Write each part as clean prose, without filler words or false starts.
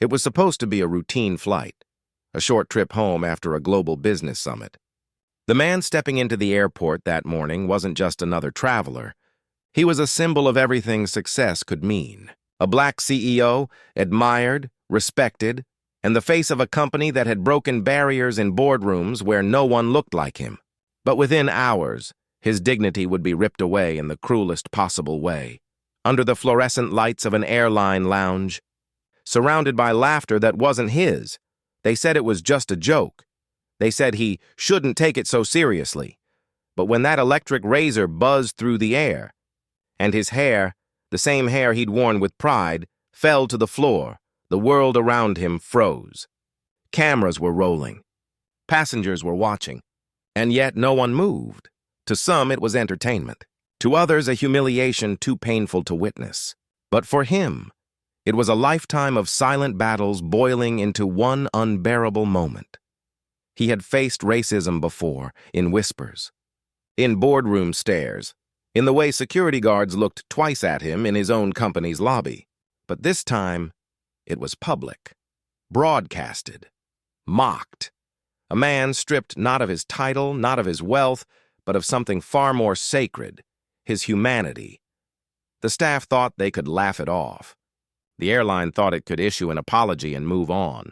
It was supposed to be a routine flight, a short trip home after a global business summit. The man stepping into the airport that morning wasn't just another traveler. He was a symbol of everything success could mean. A black CEO, admired, respected, and the face of a company that had broken barriers in boardrooms where no one looked like him. But within hours, his dignity would be ripped away in the cruelest possible way, under the fluorescent lights of an airline lounge, surrounded by laughter that wasn't his. They said it was just a joke. They said he shouldn't take it so seriously. But when that electric razor buzzed through the air, and his hair, the same hair he'd worn with pride, fell to the floor, the world around him froze. Cameras were rolling. Passengers were watching. And yet no one moved. To some, it was entertainment. To others, a humiliation too painful to witness. But for him, it was a lifetime of silent battles boiling into one unbearable moment. He had faced racism before, in whispers, in boardroom stares, in the way security guards looked twice at him in his own company's lobby. But this time, it was public, broadcasted, mocked. A man stripped not of his title, not of his wealth, but of something far more sacred, his humanity. The staff thought they could laugh it off. The airline thought it could issue an apology and move on.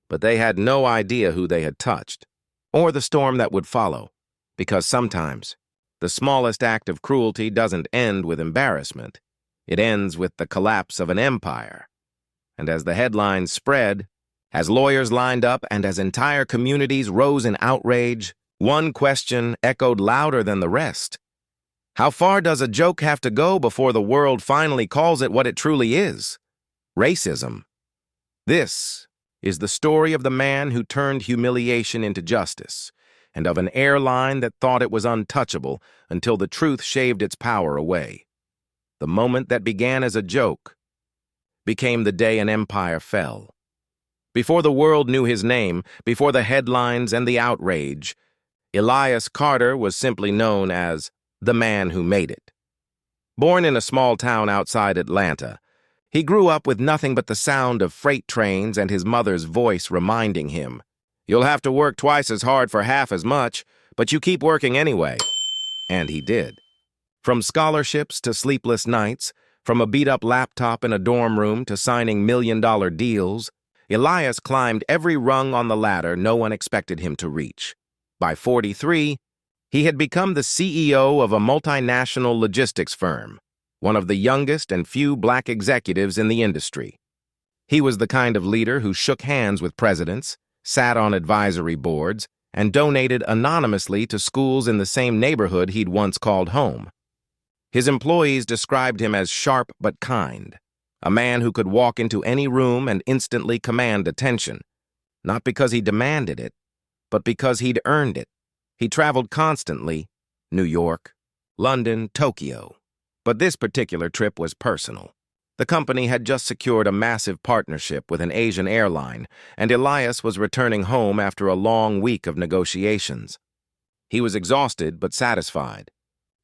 But they had no idea who they had touched, or the storm that would follow, because sometimes the smallest act of cruelty doesn't end with embarrassment. It ends with the collapse of an empire. And as the headlines spread, as lawyers lined up and as entire communities rose in outrage, one question echoed louder than the rest. How far does a joke have to go before the world finally calls it what it truly is? Racism. This is the story of the man who turned humiliation into justice, and of an airline that thought it was untouchable until the truth shaved its power away. The moment that began as a joke became the day an empire fell. Before the world knew his name, before the headlines and the outrage, Elias Carter was simply known as the man who made it. Born in a small town outside Atlanta, he grew up with nothing but the sound of freight trains and his mother's voice reminding him, "You'll have to work twice as hard for half as much, but you keep working anyway." And he did. From scholarships to sleepless nights, from a beat-up laptop in a dorm room to signing million-dollar deals, Elias climbed every rung on the ladder no one expected him to reach. By 43, he had become the CEO of a multinational logistics firm, one of the youngest and few black executives in the industry. He was the kind of leader who shook hands with presidents, sat on advisory boards, and donated anonymously to schools in the same neighborhood he'd once called home. His employees described him as sharp but kind, a man who could walk into any room and instantly command attention, not because he demanded it, but because he'd earned it. He traveled constantly, New York, London, Tokyo. But this particular trip was personal. The company had just secured a massive partnership with an Asian airline, and Elias was returning home after a long week of negotiations. He was exhausted but satisfied.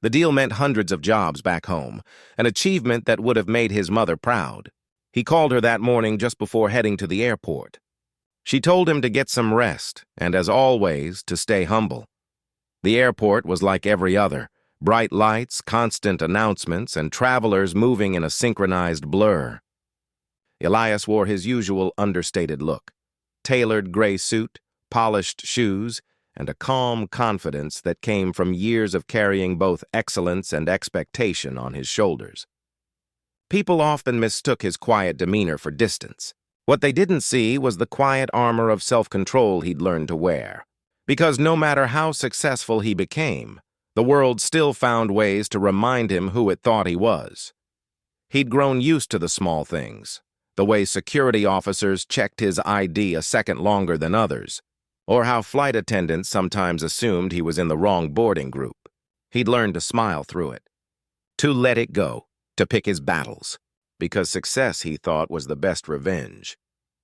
The deal meant hundreds of jobs back home, an achievement that would have made his mother proud. He called her that morning just before heading to the airport. She told him to get some rest, and as always, to stay humble. The airport was like every other. Bright lights, constant announcements, and travelers moving in a synchronized blur. Elias wore his usual understated look, tailored gray suit, polished shoes, and a calm confidence that came from years of carrying both excellence and expectation on his shoulders. People often mistook his quiet demeanor for distance. What they didn't see was the quiet armor of self-control he'd learned to wear. Because no matter how successful he became, the world still found ways to remind him who it thought he was. He'd grown used to the small things, the way security officers checked his ID a second longer than others, or how flight attendants sometimes assumed he was in the wrong boarding group. He'd learned to smile through it, to let it go, to pick his battles, because success, he thought, was the best revenge.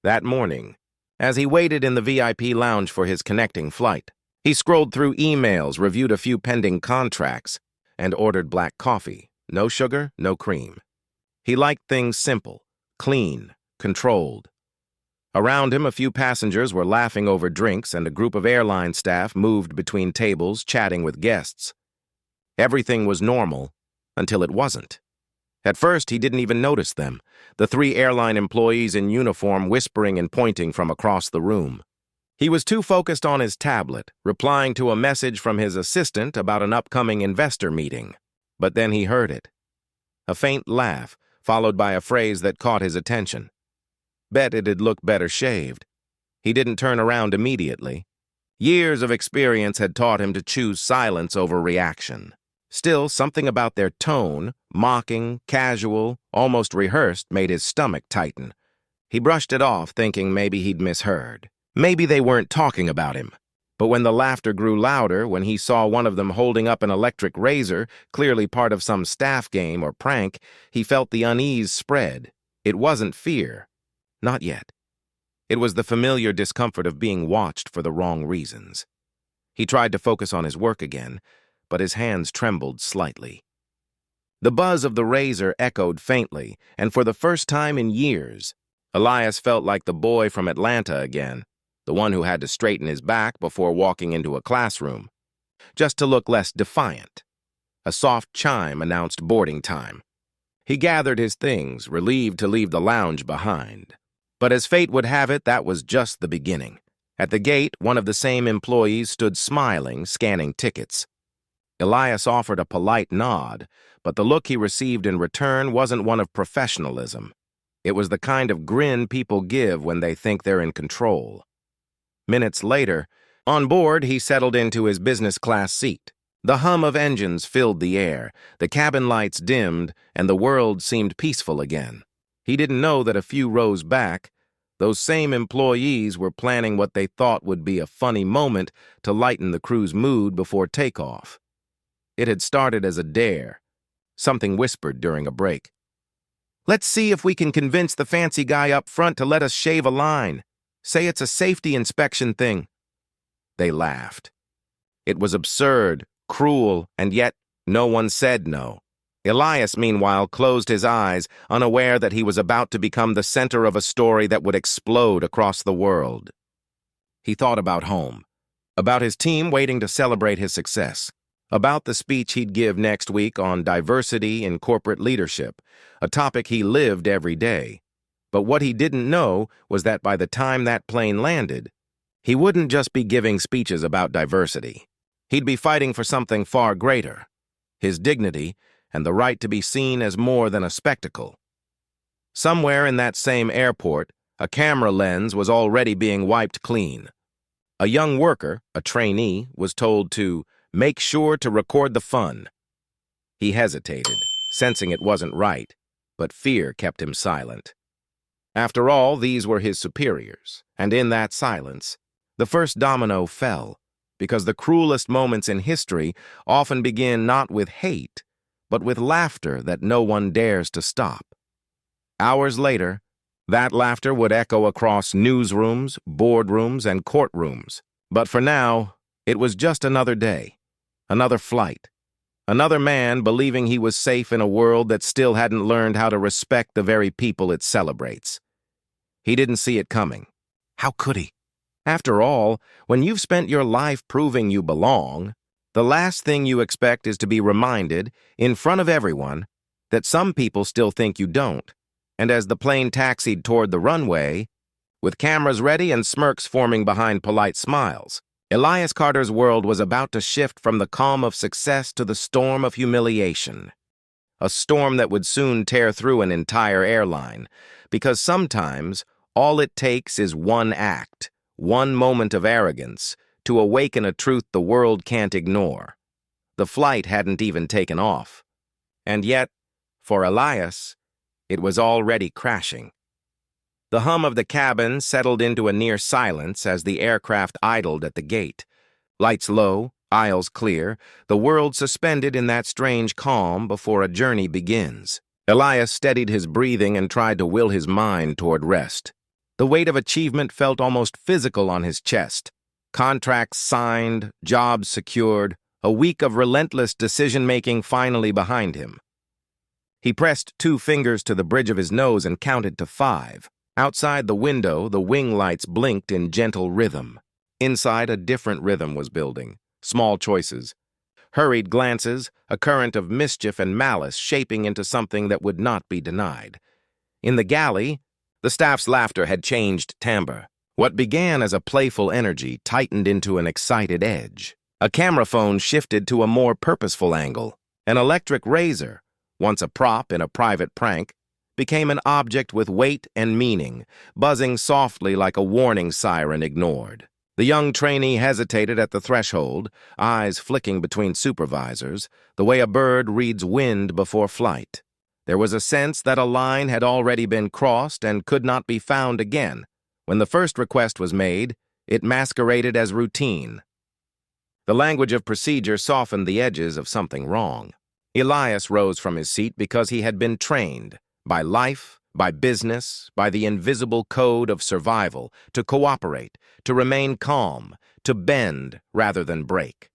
That morning, as he waited in the VIP lounge for his connecting flight, he scrolled through emails, reviewed a few pending contracts, and ordered black coffee. No sugar, no cream. He liked things simple, clean, controlled. Around him, a few passengers were laughing over drinks, and a group of airline staff moved between tables, chatting with guests. Everything was normal until it wasn't. At first, he didn't even notice them, the three airline employees in uniform whispering and pointing from across the room. He was too focused on his tablet, replying to a message from his assistant about an upcoming investor meeting. But then he heard it. A faint laugh, followed by a phrase that caught his attention. Bet it'd look better shaved. He didn't turn around immediately. Years of experience had taught him to choose silence over reaction. Still, something about their tone, mocking, casual, almost rehearsed, made his stomach tighten. He brushed it off, thinking maybe he'd misheard. Maybe they weren't talking about him. But when the laughter grew louder, when he saw one of them holding up an electric razor, clearly part of some staff game or prank, he felt the unease spread. It wasn't fear. Not yet. It was the familiar discomfort of being watched for the wrong reasons. He tried to focus on his work again, but his hands trembled slightly. The buzz of the razor echoed faintly, and for the first time in years, Elias felt like the boy from Atlanta again, the one who had to straighten his back before walking into a classroom, just to look less defiant. A soft chime announced boarding time. He gathered his things, relieved to leave the lounge behind. But as fate would have it, that was just the beginning. At the gate, one of the same employees stood smiling, scanning tickets. Elias offered a polite nod, but the look he received in return wasn't one of professionalism. It was the kind of grin people give when they think they're in control. Minutes later, on board, he settled into his business class seat. The hum of engines filled the air, the cabin lights dimmed, and the world seemed peaceful again. He didn't know that a few rows back, those same employees were planning what they thought would be a funny moment to lighten the crew's mood before takeoff. It had started as a dare. Something whispered during a break. "Let's see if we can convince the fancy guy up front to let us shave a line. Say it's a safety inspection thing." They laughed. It was absurd, cruel, and yet no one said no. Elias, meanwhile, closed his eyes, unaware that he was about to become the center of a story that would explode across the world. He thought about home, about his team waiting to celebrate his success, about the speech he'd give next week on diversity in corporate leadership, a topic he lived every day. But what he didn't know was that by the time that plane landed, he wouldn't just be giving speeches about diversity. He'd be fighting for something far greater, his dignity and the right to be seen as more than a spectacle. Somewhere in that same airport, a camera lens was already being wiped clean. A young worker, a trainee, was told to make sure to record the fun. He hesitated, sensing it wasn't right, but fear kept him silent. After all, these were his superiors, and in that silence, the first domino fell, because the cruelest moments in history often begin not with hate, but with laughter that no one dares to stop. Hours later, that laughter would echo across newsrooms, boardrooms, and courtrooms. But for now, it was just another day, another flight, another man believing he was safe in a world that still hadn't learned how to respect the very people it celebrates. He didn't see it coming. How could he? After all, when you've spent your life proving you belong, the last thing you expect is to be reminded, in front of everyone, that some people still think you don't. And as the plane taxied toward the runway, with cameras ready and smirks forming behind polite smiles, Elias Carter's world was about to shift from the calm of success to the storm of humiliation. A storm that would soon tear through an entire airline, because sometimes all it takes is one act, one moment of arrogance, to awaken a truth the world can't ignore. The flight hadn't even taken off. And yet, for Elias, it was already crashing. The hum of the cabin settled into a near silence as the aircraft idled at the gate. Lights low, aisles clear, the world suspended in that strange calm before a journey begins. Elias steadied his breathing and tried to will his mind toward rest. The weight of achievement felt almost physical on his chest. Contracts signed, jobs secured, a week of relentless decision-making finally behind him. He pressed 2 fingers to the bridge of his nose and counted to 5. Outside the window, the wing lights blinked in gentle rhythm. Inside, a different rhythm was building. Small choices. Hurried glances, a current of mischief and malice shaping into something that would not be denied. In the galley, the staff's laughter had changed timbre. What began as a playful energy tightened into an excited edge. A camera phone shifted to a more purposeful angle. An electric razor, once a prop in a private prank, became an object with weight and meaning, buzzing softly like a warning siren ignored. The young trainee hesitated at the threshold, eyes flicking between supervisors, the way a bird reads wind before flight. There was a sense that a line had already been crossed and could not be found again. When the first request was made, it masqueraded as routine. The language of procedure softened the edges of something wrong. Elias rose from his seat because he had been trained, by life, by business, by the invisible code of survival, to cooperate, to remain calm, to bend rather than break.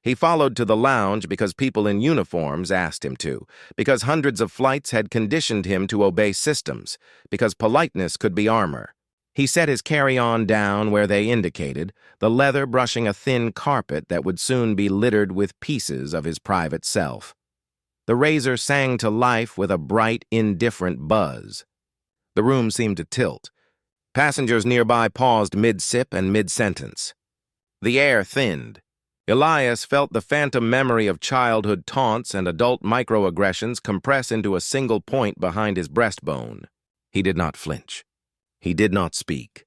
He followed to the lounge because people in uniforms asked him to, because hundreds of flights had conditioned him to obey systems, because politeness could be armor. He set his carry-on down where they indicated, the leather brushing a thin carpet that would soon be littered with pieces of his private self. The razor sang to life with a bright, indifferent buzz. The room seemed to tilt. Passengers nearby paused mid-sip and mid-sentence. The air thinned. Elias felt the phantom memory of childhood taunts and adult microaggressions compress into a single point behind his breastbone. He did not flinch. He did not speak.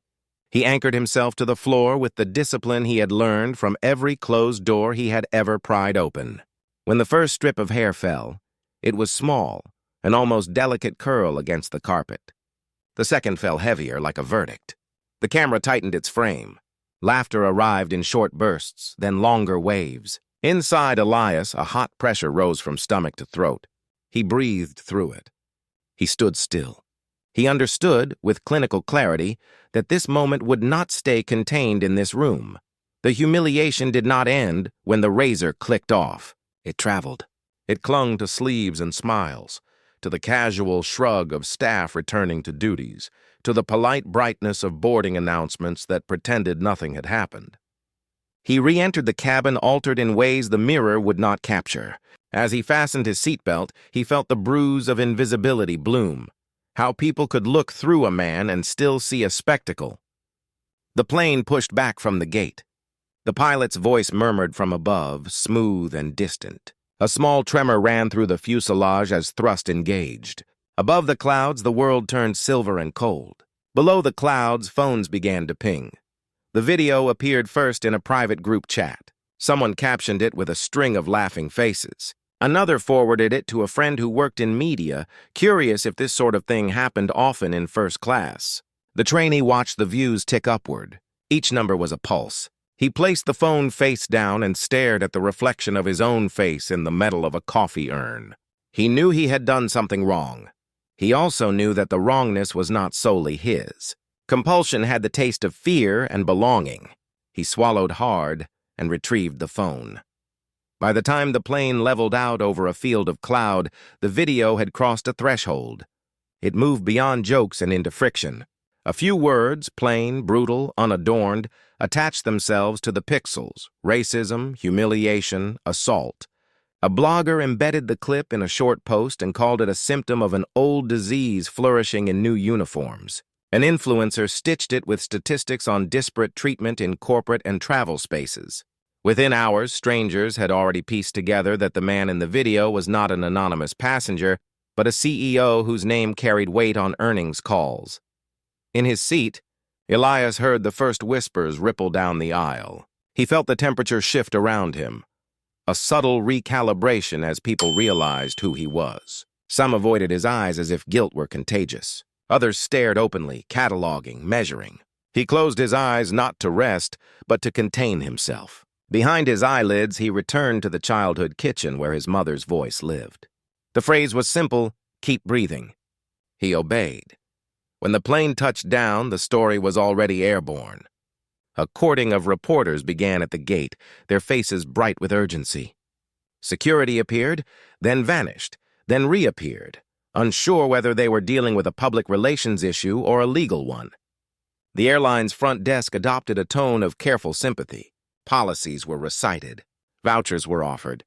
He anchored himself to the floor with the discipline he had learned from every closed door he had ever pried open. When the first strip of hair fell, it was small, an almost delicate curl against the carpet. The second fell heavier, like a verdict. The camera tightened its frame. Laughter arrived in short bursts, then longer waves. Inside Elias, a hot pressure rose from stomach to throat. He breathed through it. He stood still. He understood, with clinical clarity, that this moment would not stay contained in this room. The humiliation did not end when the razor clicked off. It traveled. It clung to sleeves and smiles, to the casual shrug of staff returning to duties, to the polite brightness of boarding announcements that pretended nothing had happened. He re-entered the cabin altered in ways the mirror would not capture. As he fastened his seatbelt, he felt the bruise of invisibility bloom, how people could look through a man and still see a spectacle. The plane pushed back from the gate. The pilot's voice murmured from above, smooth and distant. A small tremor ran through the fuselage as thrust engaged. Above the clouds, the world turned silver and cold. Below the clouds, phones began to ping. The video appeared first in a private group chat. Someone captioned it with a string of laughing faces. Another forwarded it to a friend who worked in media, curious if this sort of thing happened often in first class. The trainee watched the views tick upward. Each number was a pulse. He placed the phone face down and stared at the reflection of his own face in the metal of a coffee urn. He knew he had done something wrong. He also knew that the wrongness was not solely his. Compulsion had the taste of fear and belonging. He swallowed hard and retrieved the phone. By the time the plane leveled out over a field of cloud, the video had crossed a threshold. It moved beyond jokes and into friction. A few words, plain, brutal, unadorned, attached themselves to the pixels: racism, humiliation, assault. A blogger embedded the clip in a short post and called it a symptom of an old disease flourishing in new uniforms. An influencer stitched it with statistics on disparate treatment in corporate and travel spaces. Within hours, strangers had already pieced together that the man in the video was not an anonymous passenger, but a CEO whose name carried weight on earnings calls. In his seat, Elias heard the first whispers ripple down the aisle. He felt the temperature shift around him, a subtle recalibration as people realized who he was. Some avoided his eyes as if guilt were contagious. Others stared openly, cataloging, measuring. He closed his eyes not to rest, but to contain himself. Behind his eyelids, he returned to the childhood kitchen where his mother's voice lived. The phrase was simple: keep breathing. He obeyed. When the plane touched down, the story was already airborne. A courting of reporters began at the gate, their faces bright with urgency. Security appeared, then vanished, then reappeared, unsure whether they were dealing with a public relations issue or a legal one. The airline's front desk adopted a tone of careful sympathy. Policies were recited. Vouchers were offered.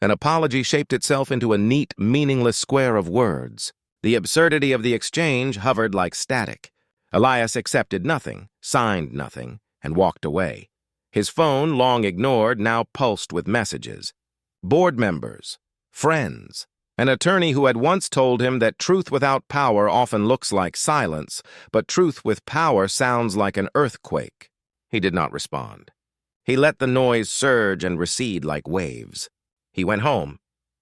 An apology shaped itself into a neat, meaningless square of words. The absurdity of the exchange hovered like static. Elias accepted nothing, signed nothing, and walked away. His phone, long ignored, now pulsed with messages. Board members, friends, an attorney who had once told him that truth without power often looks like silence, but truth with power sounds like an earthquake. He did not respond. He let the noise surge and recede like waves. He went home.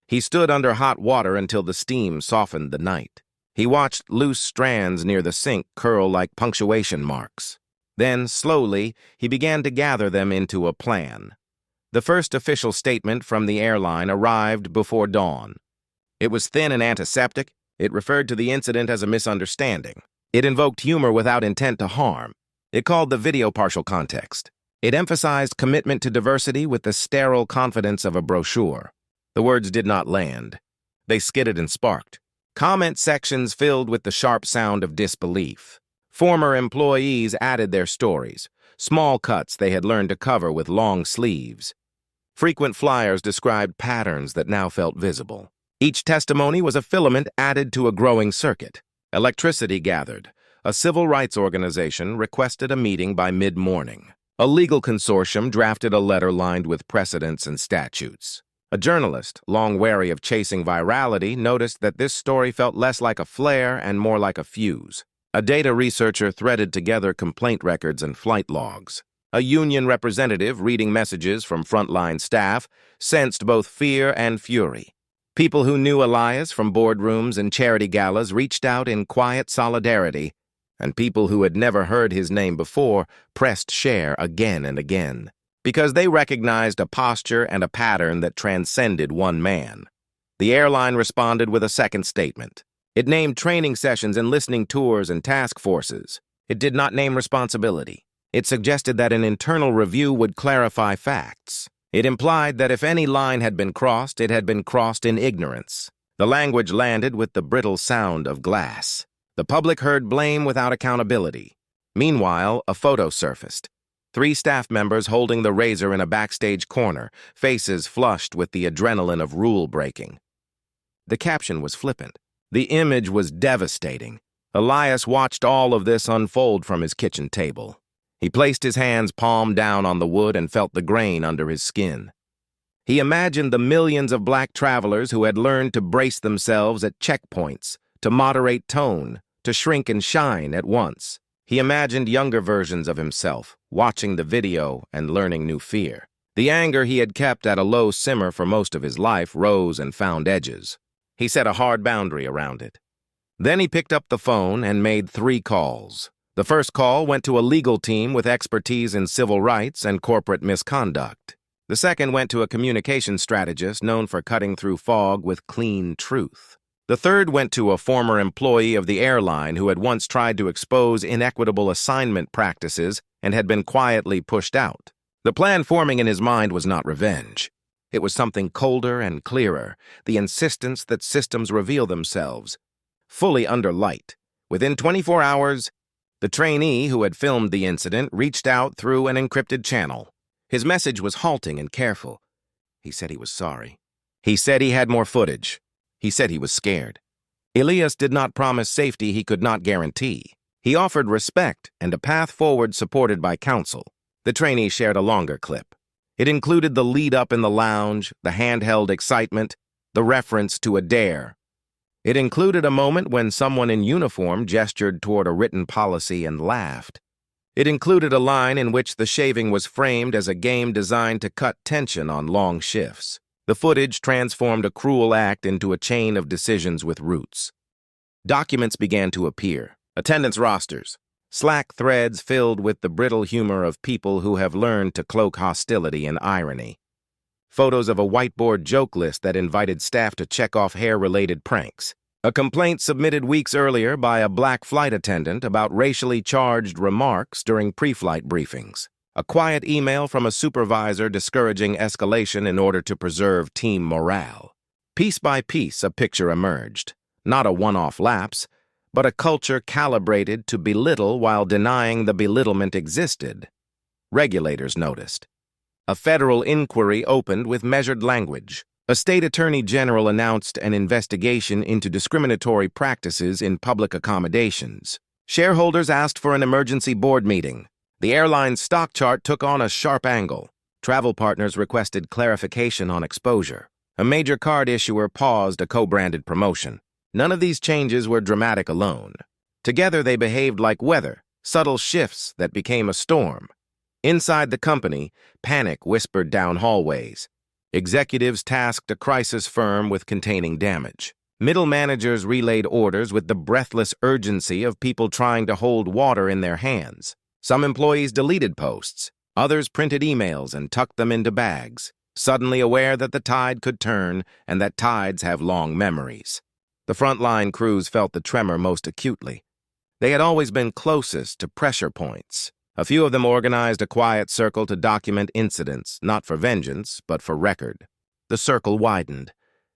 He stood under hot water until the steam softened the night. He watched loose strands near the sink curl like punctuation marks. Then, slowly, he began to gather them into a plan. The first official statement from the airline arrived before dawn. It was thin and antiseptic. It referred to the incident as a misunderstanding. It invoked humor without intent to harm. It called the video partial context. It emphasized commitment to diversity with the sterile confidence of a brochure. The words did not land. They skidded and sparked. Comment sections filled with the sharp sound of disbelief. Former employees added their stories, small cuts they had learned to cover with long sleeves. Frequent flyers described patterns that now felt visible. Each testimony was a filament added to a growing circuit. Electricity gathered. A civil rights organization requested a meeting by mid-morning. A legal consortium drafted a letter lined with precedents and statutes. A journalist, long wary of chasing virality, noticed that this story felt less like a flare and more like a fuse. A data researcher threaded together complaint records and flight logs. A union representative, reading messages from frontline staff, sensed both fear and fury. People who knew Elias from boardrooms and charity galas reached out in quiet solidarity, and people who had never heard his name before pressed share again and again, because they recognized a posture and a pattern that transcended one man. The airline responded with a second statement. It named training sessions and listening tours and task forces. It did not name responsibility. It suggested that an internal review would clarify facts. It implied that if any line had been crossed, it had been crossed in ignorance. The language landed with the brittle sound of glass. The public heard blame without accountability. Meanwhile, a photo surfaced. 3 staff members holding the razor in a backstage corner, faces flushed with the adrenaline of rule breaking. The caption was flippant. The image was devastating. Elias watched all of this unfold from his kitchen table. He placed his hands palm down on the wood and felt the grain under his skin. He imagined the millions of black travelers who had learned to brace themselves at checkpoints, to moderate tone, to shrink and shine at once. He imagined younger versions of himself, watching the video and learning new fear. The anger he had kept at a low simmer for most of his life rose and found edges. He set a hard boundary around it. Then he picked up the phone and made 3 calls. The first call went to a legal team with expertise in civil rights and corporate misconduct. The second went to a communications strategist known for cutting through fog with clean truth. The third went to a former employee of the airline who had once tried to expose inequitable assignment practices and had been quietly pushed out. The plan forming in his mind was not revenge. It was something colder and clearer, the insistence that systems reveal themselves, fully under light. Within 24 hours, the trainee who had filmed the incident reached out through an encrypted channel. His message was halting and careful. He said he was sorry. He said he had more footage. He said he was scared. Elias did not promise safety he could not guarantee. He offered respect and a path forward supported by counsel. The trainee shared a longer clip. It included the lead-up in the lounge, the handheld excitement, the reference to a dare. It included a moment when someone in uniform gestured toward a written policy and laughed. It included a line in which the shaving was framed as a game designed to cut tension on long shifts. The footage transformed a cruel act into a chain of decisions with roots. Documents began to appear, attendance rosters, Slack threads filled with the brittle humor of people who have learned to cloak hostility in irony. Photos of a whiteboard joke list that invited staff to check off hair-related pranks. A complaint submitted weeks earlier by a black flight attendant about racially charged remarks during pre-flight briefings. A quiet email from a supervisor discouraging escalation in order to preserve team morale. Piece by piece, a picture emerged. Not a one-off lapse, but a culture calibrated to belittle while denying the belittlement existed. Regulators noticed. A federal inquiry opened with measured language. A state attorney general announced an investigation into discriminatory practices in public accommodations. Shareholders asked for an emergency board meeting. The airline's stock chart took on a sharp angle. Travel partners requested clarification on exposure. A major card issuer paused a co-branded promotion. None of these changes were dramatic alone. Together they behaved like weather, subtle shifts that became a storm. Inside the company, panic whispered down hallways. Executives tasked a crisis firm with containing damage. Middle managers relayed orders with the breathless urgency of people trying to hold water in their hands. Some employees deleted posts. Others printed emails and tucked them into bags, suddenly aware that the tide could turn and that tides have long memories. The frontline crews felt the tremor most acutely. They had always been closest to pressure points. A few of them organized a quiet circle to document incidents, not for vengeance, but for record. The circle widened.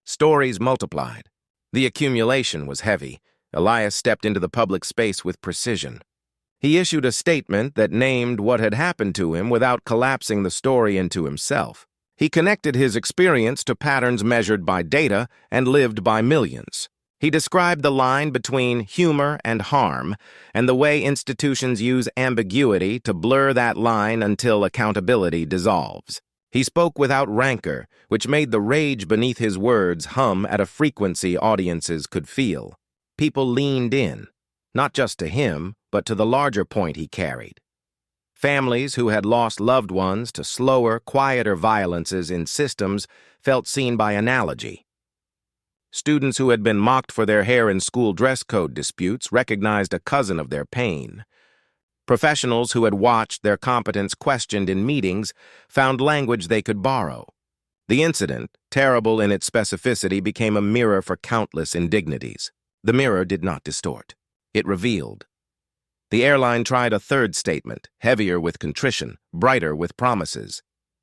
Stories multiplied. The accumulation was heavy. Elias stepped into the public space with precision. He issued a statement that named what had happened to him without collapsing the story into himself. He connected his experience to patterns measured by data and lived by millions. He described the line between humor and harm and the way institutions use ambiguity to blur that line until accountability dissolves. He spoke without rancor, which made the rage beneath his words hum at a frequency audiences could feel. People leaned in, not just to him, but to the larger point he carried. Families who had lost loved ones to slower, quieter violences in systems felt seen by analogy. Students who had been mocked for their hair in school dress code disputes recognized a cousin of their pain. Professionals who had watched their competence questioned in meetings found language they could borrow. The incident, terrible in its specificity, became a mirror for countless indignities. The mirror did not distort. It revealed. The airline tried a third statement, heavier with contrition, brighter with promises.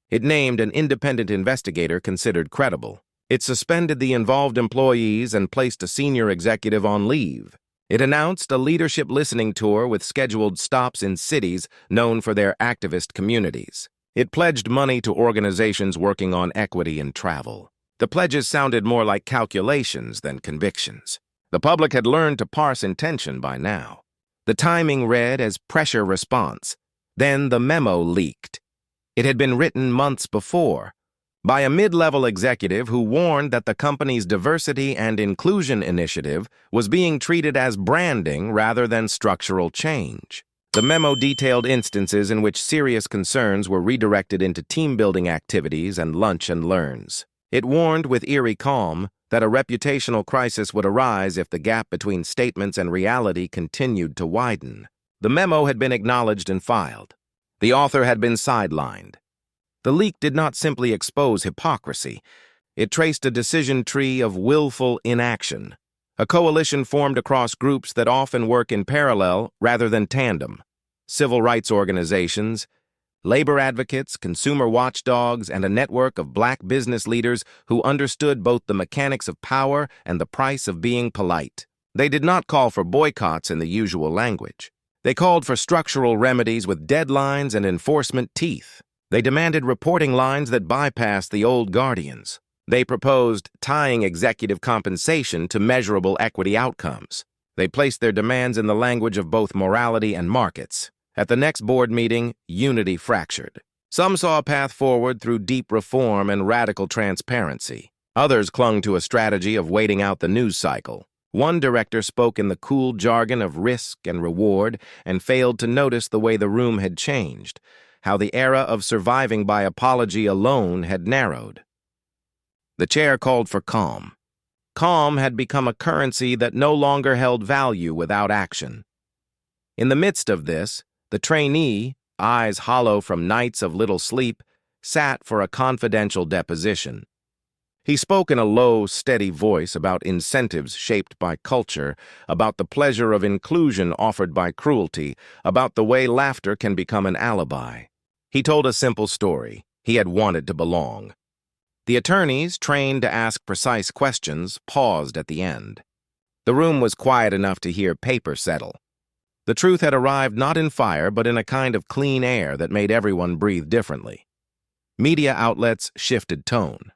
It named an independent investigator considered credible. It suspended the involved employees and placed a senior executive on leave. It announced a leadership listening tour with scheduled stops in cities known for their activist communities. It pledged money to organizations working on equity in travel. The pledges sounded more like calculations than convictions. The public had learned to parse intention by now. The timing read as pressure response. Then the memo leaked. It had been written months before, by a mid-level executive who warned that the company's diversity and inclusion initiative was being treated as branding rather than structural change. The memo detailed instances in which serious concerns were redirected into team-building activities and lunch and learns. It warned with eerie calm that a reputational crisis would arise if the gap between statements and reality continued to widen. The memo had been acknowledged and filed. The author had been sidelined. The leak did not simply expose hypocrisy. It traced a decision tree of willful inaction. A coalition formed across groups that often work in parallel rather than tandem. Civil rights organizations, labor advocates, consumer watchdogs, and a network of black business leaders who understood both the mechanics of power and the price of being polite. They did not call for boycotts in the usual language. They called for structural remedies with deadlines and enforcement teeth. They demanded reporting lines that bypassed the old guardians. They proposed tying executive compensation to measurable equity outcomes. They placed their demands in the language of both morality and markets. At the next board meeting, unity fractured. Some saw a path forward through deep reform and radical transparency. Others clung to a strategy of waiting out the news cycle. One director spoke in the cool jargon of risk and reward and failed to notice the way the room had changed, how the era of surviving by apology alone had narrowed. The chair called for calm. Calm had become a currency that no longer held value without action. In the midst of this, the trainee, eyes hollow from nights of little sleep, sat for a confidential deposition. He spoke in a low, steady voice about incentives shaped by culture, about the pleasure of inclusion offered by cruelty, about the way laughter can become an alibi. He told a simple story. He had wanted to belong. The attorneys, trained to ask precise questions, paused at the end. The room was quiet enough to hear paper settle. The truth had arrived not in fire, but in a kind of clean air that made everyone breathe differently. Media outlets shifted tone.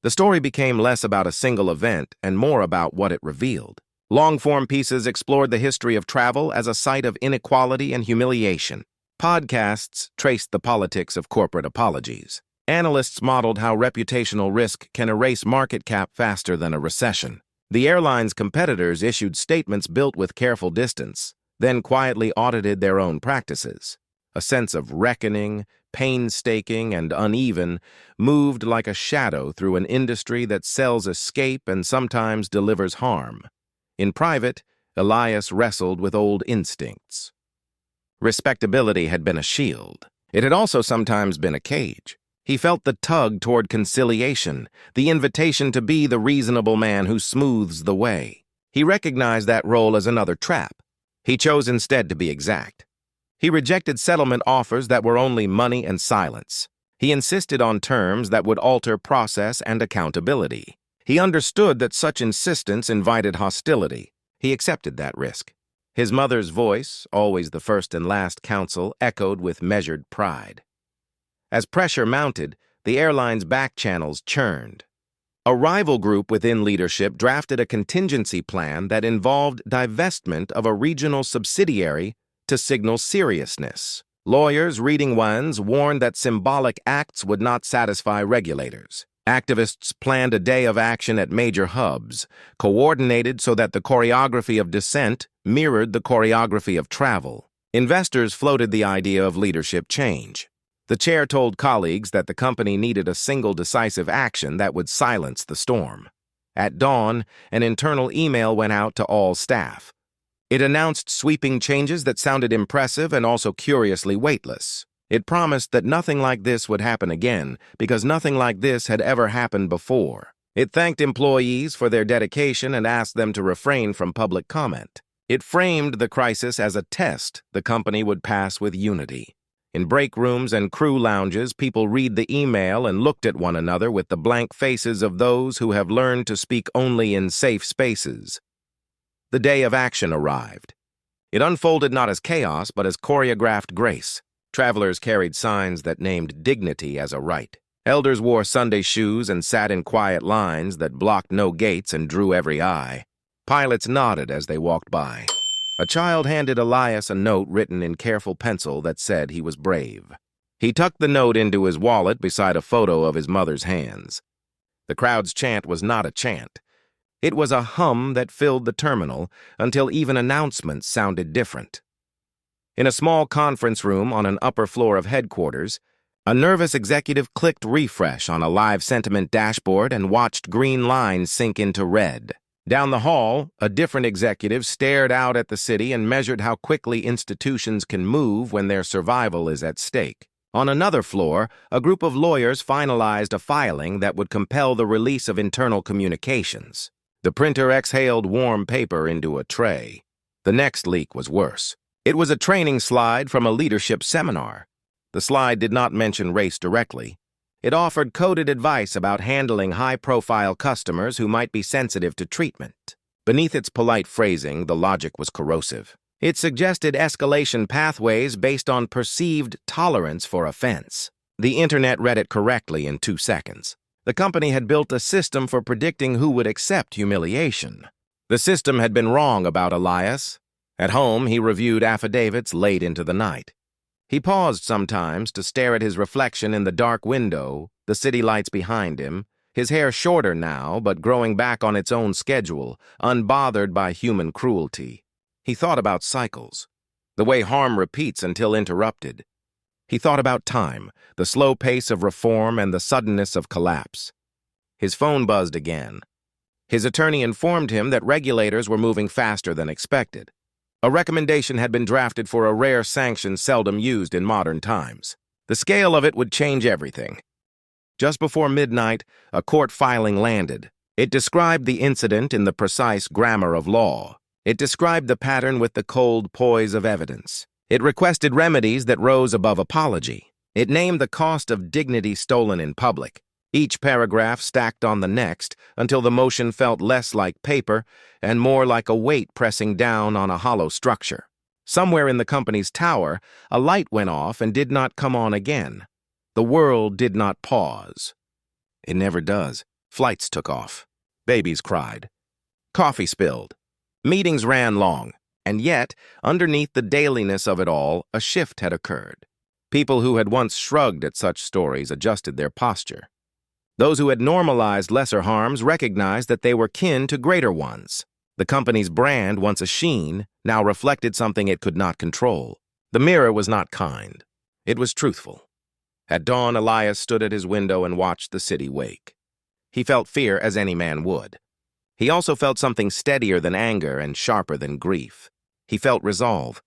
The story became less about a single event and more about what it revealed. Long-form pieces explored the history of travel as a site of inequality and humiliation. Podcasts traced the politics of corporate apologies. Analysts modeled how reputational risk can erase market cap faster than a recession. The airline's competitors issued statements built with careful distance, then quietly audited their own practices. A sense of reckoning, painstaking, and uneven moved like a shadow through an industry that sells escape and sometimes delivers harm. In private, Elias wrestled with old instincts. Respectability had been a shield. It had also sometimes been a cage. He felt the tug toward conciliation, the invitation to be the reasonable man who smooths the way. He recognized that role as another trap. He chose instead to be exact. He rejected settlement offers that were only money and silence. He insisted on terms that would alter process and accountability. He understood that such insistence invited hostility. He accepted that risk. His mother's voice, always the first and last counsel, echoed with measured pride. As pressure mounted, the airline's back channels churned. A rival group within leadership drafted a contingency plan that involved divestment of a regional subsidiary to signal seriousness. Lawyers reading ones warned that symbolic acts would not satisfy regulators. Activists planned a day of action at major hubs, coordinated so that the choreography of dissent mirrored the choreography of travel. Investors floated the idea of leadership change. The chair told colleagues that the company needed a single decisive action that would silence the storm. At dawn, an internal email went out to all staff. It announced sweeping changes that sounded impressive and also curiously weightless. It promised that nothing like this would happen again, because nothing like this had ever happened before. It thanked employees for their dedication and asked them to refrain from public comment. It framed the crisis as a test the company would pass with unity. In break rooms and crew lounges, people read the email and looked at one another with the blank faces of those who have learned to speak only in safe spaces. The day of action arrived. It unfolded not as chaos, but as choreographed grace. Travelers carried signs that named dignity as a right. Elders wore Sunday shoes and sat in quiet lines that blocked no gates and drew every eye. Pilots nodded as they walked by. A child handed Elias a note written in careful pencil that said he was brave. He tucked the note into his wallet beside a photo of his mother's hands. The crowd's chant was not a chant. It was a hum that filled the terminal until even announcements sounded different. In a small conference room on an upper floor of headquarters, a nervous executive clicked refresh on a live sentiment dashboard and watched green lines sink into red. Down the hall, a different executive stared out at the city and measured how quickly institutions can move when their survival is at stake. On another floor, a group of lawyers finalized a filing that would compel the release of internal communications. The printer exhaled warm paper into a tray. The next leak was worse. It was a training slide from a leadership seminar. The slide did not mention race directly. It offered coded advice about handling high-profile customers who might be sensitive to treatment. Beneath its polite phrasing, the logic was corrosive. It suggested escalation pathways based on perceived tolerance for offense. The internet read it correctly in 2 seconds. The company had built a system for predicting who would accept humiliation. The system had been wrong about Elias. At home, he reviewed affidavits late into the night. He paused sometimes to stare at his reflection in the dark window, the city lights behind him, his hair shorter now, but growing back on its own schedule, unbothered by human cruelty. He thought about cycles, the way harm repeats until interrupted. He thought about time, the slow pace of reform and the suddenness of collapse. His phone buzzed again. His attorney informed him that regulators were moving faster than expected. A recommendation had been drafted for a rare sanction seldom used in modern times. The scale of it would change everything. Just before midnight, a court filing landed. It described the incident in the precise grammar of law. It described the pattern with the cold poise of evidence. It requested remedies that rose above apology. It named the cost of dignity stolen in public. each paragraph stacked on the next until the motion felt less like paper and more like a weight pressing down on a hollow structure. Somewhere in the company's tower, a light went off and did not come on again. The world did not pause. It never does. Flights took off. Babies cried. Coffee spilled. Meetings ran long. And yet, underneath the dailiness of it all, a shift had occurred. People who had once shrugged at such stories adjusted their posture. Those who had normalized lesser harms recognized that they were kin to greater ones. The company's brand, once a sheen, now reflected something it could not control. The mirror was not kind. It was truthful. At dawn, Elias stood at his window and watched the city wake. He felt fear as any man would. He also felt something steadier than anger and sharper than grief. He felt resolve.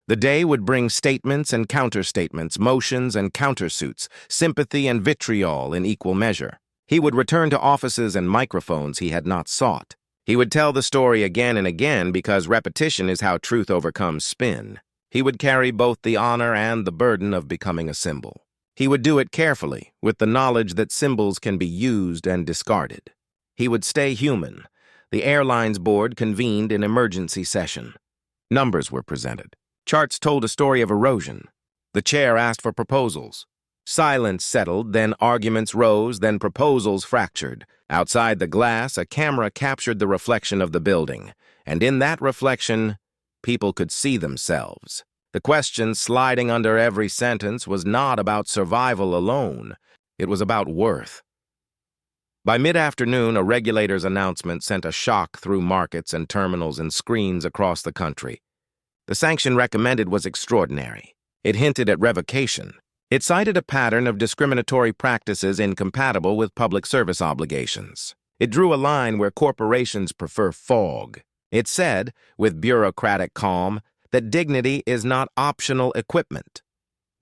The day would bring statements and counterstatements, motions and countersuits, sympathy and vitriol in equal measure. He would return to offices and microphones he had not sought. He would tell the story again and again because repetition is how truth overcomes spin. He would carry both the honor and the burden of becoming a symbol. He would do it carefully, with the knowledge that symbols can be used and discarded. He would stay human. The airline's board convened in emergency session. Numbers were presented. Charts told a story of erosion. The chair asked for proposals. Silence settled, then arguments rose, then proposals fractured. Outside the glass, a camera captured the reflection of the building, and in that reflection, people could see themselves. The question sliding under every sentence was not about survival alone. It was about worth. By mid-afternoon, a regulator's announcement sent a shock through markets and terminals and screens across the country. The sanction recommended was extraordinary. It hinted at revocation. It cited a pattern of discriminatory practices incompatible with public service obligations. It drew a line where corporations prefer fog. It said, with bureaucratic calm, that dignity is not optional equipment.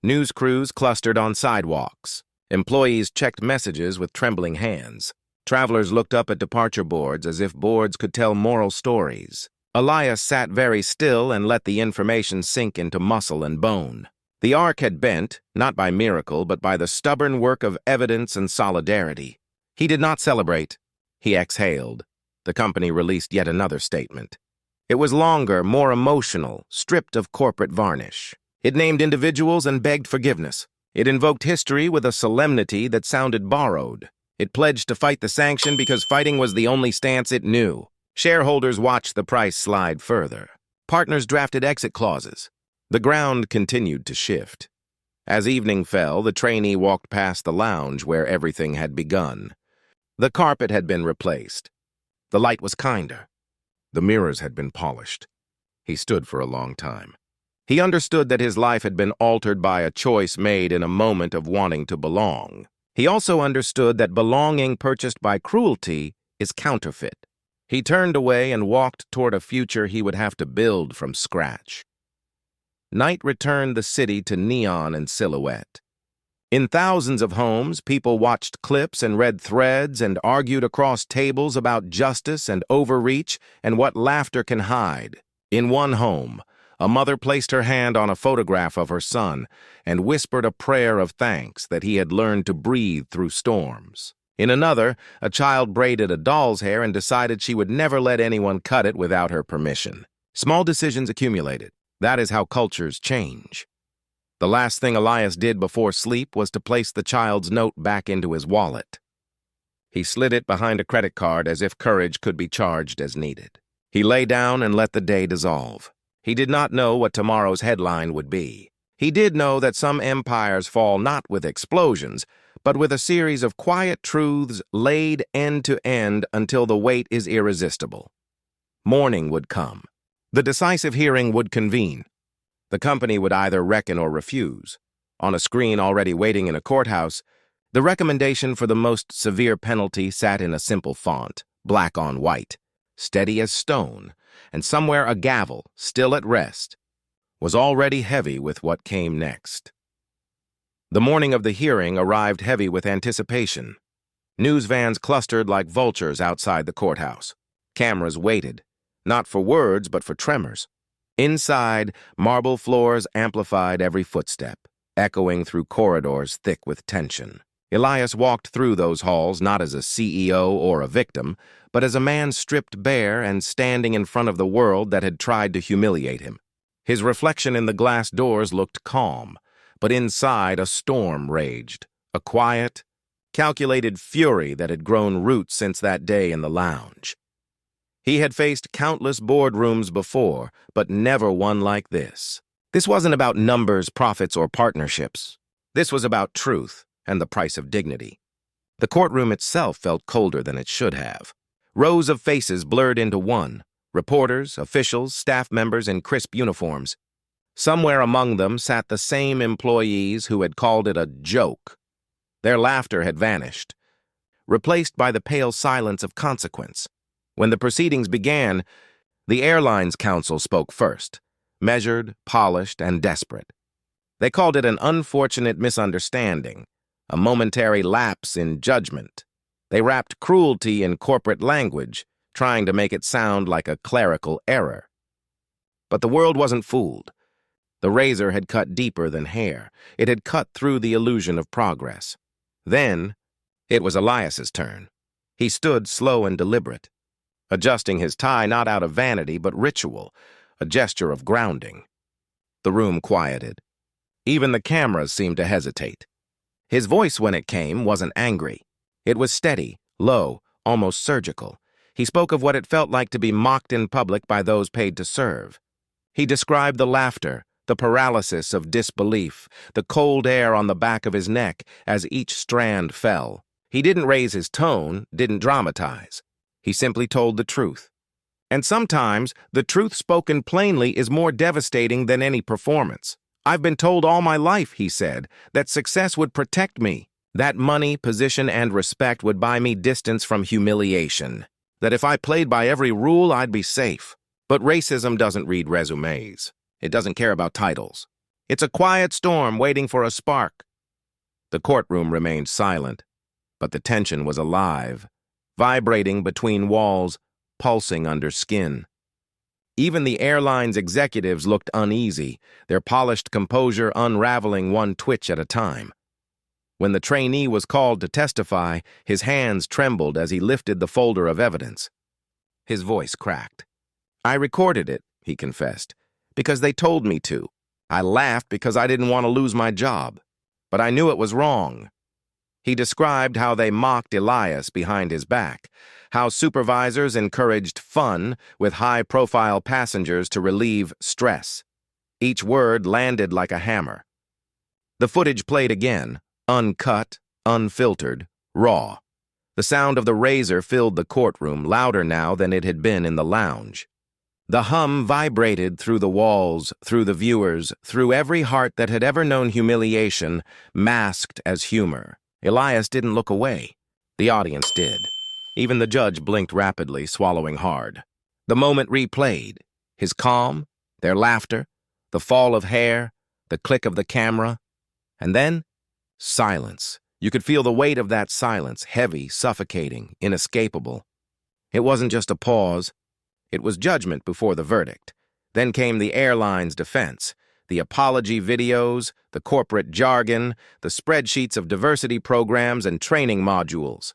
News crews clustered on sidewalks. Employees checked messages with trembling hands. Travelers looked up at departure boards as if boards could tell moral stories. Elias sat very still and let the information sink into muscle and bone. The arc had bent, not by miracle, but by the stubborn work of evidence and solidarity. He did not celebrate. He exhaled. The company released yet another statement. It was longer, more emotional, stripped of corporate varnish. It named individuals and begged forgiveness. It invoked history with a solemnity that sounded borrowed. It pledged to fight the sanction because fighting was the only stance it knew. Shareholders watched the price slide further. Partners drafted exit clauses. The ground continued to shift. As evening fell, the trainee walked past the lounge where everything had begun. The carpet had been replaced. The light was kinder. The mirrors had been polished. He stood for a long time. He understood that his life had been altered by a choice made in a moment of wanting to belong. He also understood that belonging purchased by cruelty is counterfeit. He turned away and walked toward a future he would have to build from scratch. Night returned the city to neon and silhouette. In thousands of homes, people watched clips and read threads and argued across tables about justice and overreach and what laughter can hide. In one home, a mother placed her hand on a photograph of her son and whispered a prayer of thanks that he had learned to breathe through storms. In another, a child braided a doll's hair and decided she would never let anyone cut it without her permission. Small decisions accumulated. That is how cultures change. The last thing Elias did before sleep was to place the child's note back into his wallet. He slid it behind a credit card as if courage could be charged as needed. He lay down and let the day dissolve. He did not know what tomorrow's headline would be. He did know that some empires fall not with explosions, but with a series of quiet truths laid end to end until the weight is irresistible. Morning would come. The decisive hearing would convene. The company would either reckon or refuse. On a screen already waiting in a courthouse, the recommendation for the most severe penalty sat in a simple font, black on white, steady as stone, and somewhere a gavel, still at rest, was already heavy with what came next. The morning of the hearing arrived heavy with anticipation. News vans clustered like vultures outside the courthouse. Cameras waited, not for words but for tremors. Inside, marble floors amplified every footstep, echoing through corridors thick with tension. Elias walked through those halls not as a CEO or a victim, but as a man stripped bare and standing in front of the world that had tried to humiliate him. His reflection in the glass doors looked calm, but inside a storm raged, a quiet, calculated fury that had grown roots since that day in the lounge. He had faced countless boardrooms before, but never one like this. This wasn't about numbers, profits, or partnerships. This was about truth and the price of dignity. The courtroom itself felt colder than it should have. Rows of faces blurred into one, reporters, officials, staff members in crisp uniforms. Somewhere among them sat the same employees who had called it a joke. Their laughter had vanished, replaced by the pale silence of consequence. When the proceedings began, the Airline's counsel spoke first, measured, polished, and desperate. They called it an unfortunate misunderstanding, a momentary lapse in judgment. They wrapped cruelty in corporate language, trying to make it sound like a clerical error. But the world wasn't fooled. The razor had cut deeper than hair. It had cut through the illusion of progress. Then, it was Elias's turn. He stood slow and deliberate, adjusting his tie not out of vanity but ritual, a gesture of grounding. The room quieted. Even the cameras seemed to hesitate. His voice, when it came, wasn't angry. It was steady, low, almost surgical. He spoke of what it felt like to be mocked in public by those paid to serve. He described the laughter, the paralysis of disbelief, the cold air on the back of his neck as each strand fell. He didn't raise his tone, didn't dramatize. He simply told the truth. And sometimes, the truth spoken plainly is more devastating than any performance. I've been told all my life, he said, that success would protect me, that money, position, and respect would buy me distance from humiliation, that if I played by every rule, I'd be safe. But racism doesn't read resumes. It doesn't care about titles. It's a quiet storm waiting for a spark. The courtroom remained silent, but the tension was alive, vibrating between walls, pulsing under skin. Even the airline's executives looked uneasy, their polished composure unraveling one twitch at a time. When the trainee was called to testify, his hands trembled as he lifted the folder of evidence. His voice cracked. I recorded it, he confessed, because they told me to. I laughed because I didn't want to lose my job, but I knew it was wrong. He described how they mocked Elias behind his back, how supervisors encouraged fun with high-profile passengers to relieve stress. Each word landed like a hammer. The footage played again, uncut, unfiltered, raw. The sound of the razor filled the courtroom, louder now than it had been in the lounge. The hum vibrated through the walls, through the viewers, through every heart that had ever known humiliation, masked as humor. Elias didn't look away. The audience did. Even the judge blinked rapidly, swallowing hard. The moment replayed. His calm, their laughter, the fall of hair, the click of the camera. And then, silence. You could feel the weight of that silence, heavy, suffocating, inescapable. It wasn't just a pause. It was judgment before the verdict. Then came the airline's defense. The apology videos, the corporate jargon, the spreadsheets of diversity programs and training modules.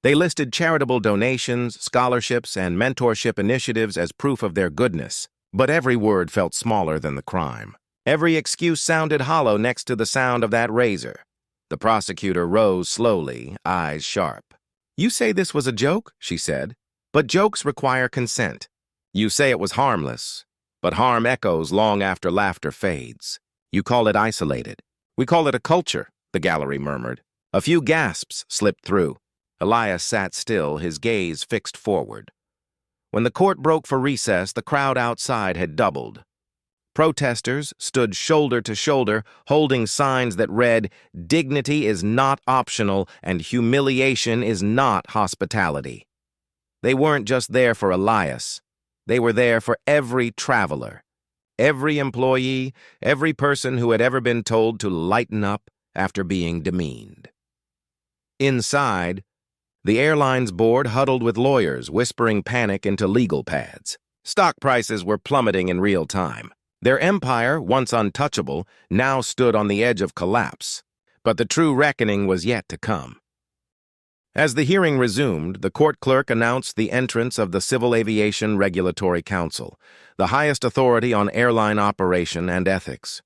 They listed charitable donations, scholarships, and mentorship initiatives as proof of their goodness. But every word felt smaller than the crime. Every excuse sounded hollow next to the sound of that razor. The prosecutor rose slowly, eyes sharp. You say this was a joke, she said, but jokes require consent. You say it was harmless, but harm echoes long after laughter fades. You call it isolated. We call it a culture, the gallery murmured. A few gasps slipped through. Elias sat still, his gaze fixed forward. When the court broke for recess, the crowd outside had doubled. Protesters stood shoulder to shoulder, holding signs that read, "Dignity is not optional and humiliation is not hospitality." They weren't just there for Elias. They were there for every traveler, every employee, every person who had ever been told to lighten up after being demeaned. Inside, the airline's board huddled with lawyers, whispering panic into legal pads. Stock prices were plummeting in real time. Their empire, once untouchable, now stood on the edge of collapse. But the true reckoning was yet to come. As the hearing resumed, the court clerk announced the entrance of the Civil Aviation Regulatory Council, the highest authority on airline operation and ethics.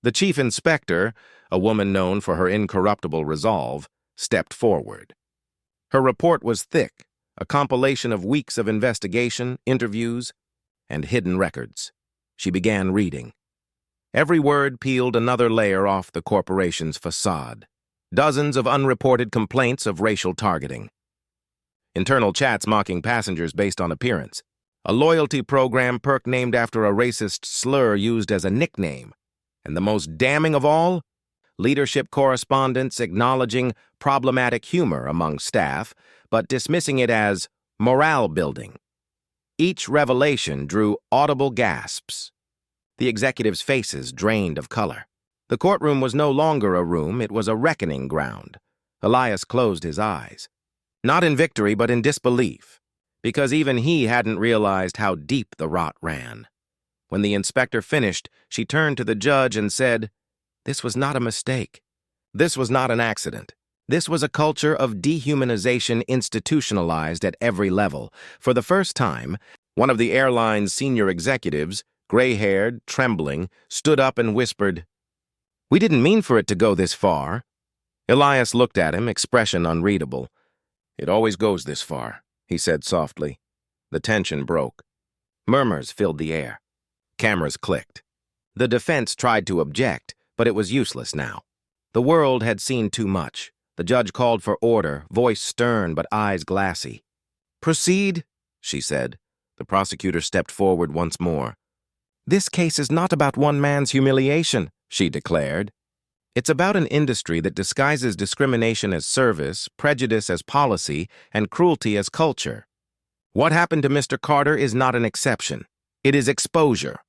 The chief inspector, a woman known for her incorruptible resolve, stepped forward. Her report was thick, a compilation of weeks of investigation, interviews, and hidden records. She began reading. Every word peeled another layer off the corporation's facade. Dozens of unreported complaints of racial targeting. Internal chats mocking passengers based on appearance. A loyalty program perk named after a racist slur used as a nickname. And the most damning of all, leadership correspondence acknowledging problematic humor among staff, but dismissing it as morale building. Each revelation drew audible gasps. The executives' faces drained of color. The courtroom was no longer a room, it was a reckoning ground. Elias closed his eyes. Not in victory, but in disbelief, because even he hadn't realized how deep the rot ran. When the inspector finished, she turned to the judge and said, "This was not a mistake. This was not an accident. This was a culture of dehumanization institutionalized at every level. For the first time, one of the airline's senior executives, gray-haired, trembling, stood up and whispered, 'We didn't mean for it to go this far.' Elias looked at him, expression unreadable. 'It always goes this far,' he said softly. The tension broke. Murmurs filled the air. Cameras clicked. The defense tried to object, but it was useless now. The world had seen too much. The judge called for order, voice stern but eyes glassy. 'Proceed,' she said. The prosecutor stepped forward once more. 'This case is not about one man's humiliation,' she declared. 'It's about an industry that disguises discrimination as service, prejudice as policy, and cruelty as culture. What happened to Mr. Carter is not an exception. It is exposure.'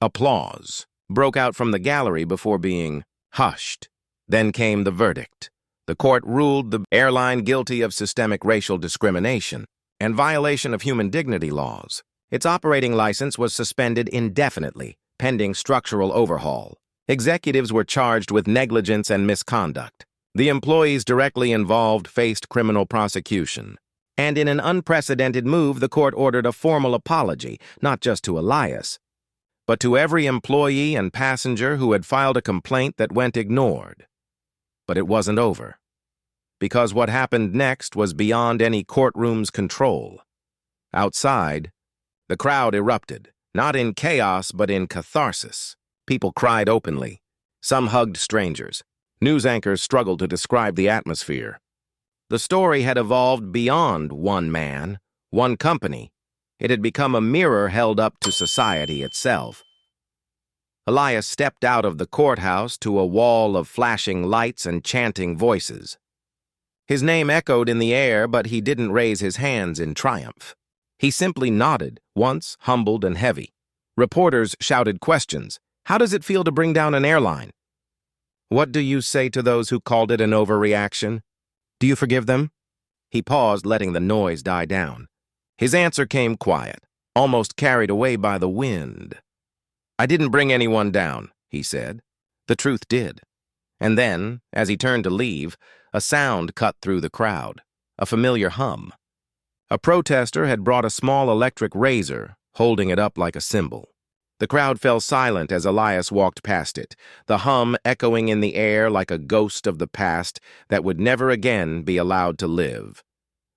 Applause broke out from the gallery before being hushed. Then came the verdict. The court ruled the airline guilty of systemic racial discrimination and violation of human dignity laws. Its operating license was suspended indefinitely, pending structural overhaul. Executives were charged with negligence and misconduct. The employees directly involved faced criminal prosecution. And in an unprecedented move, the court ordered a formal apology, not just to Elias, but to every employee and passenger who had filed a complaint that went ignored. But it wasn't over, because what happened next was beyond any courtroom's control. Outside, the crowd erupted, not in chaos but in catharsis. People cried openly. Some hugged strangers. News anchors struggled to describe the atmosphere. The story had evolved beyond one man, one company. It had become a mirror held up to society itself. Elias stepped out of the courthouse to a wall of flashing lights and chanting voices. His name echoed in the air, but he didn't raise his hands in triumph. He simply nodded, once humbled and heavy. Reporters shouted questions. How does it feel to bring down an airline? What do you say to those who called it an overreaction? Do you forgive them? He paused, letting the noise die down. His answer came quiet, almost carried away by the wind. I didn't bring anyone down, he said. The truth did. And then, as he turned to leave, a sound cut through the crowd, a familiar hum. A protester had brought a small electric razor, holding it up like a symbol. The crowd fell silent as Elias walked past it, the hum echoing in the air like a ghost of the past that would never again be allowed to live.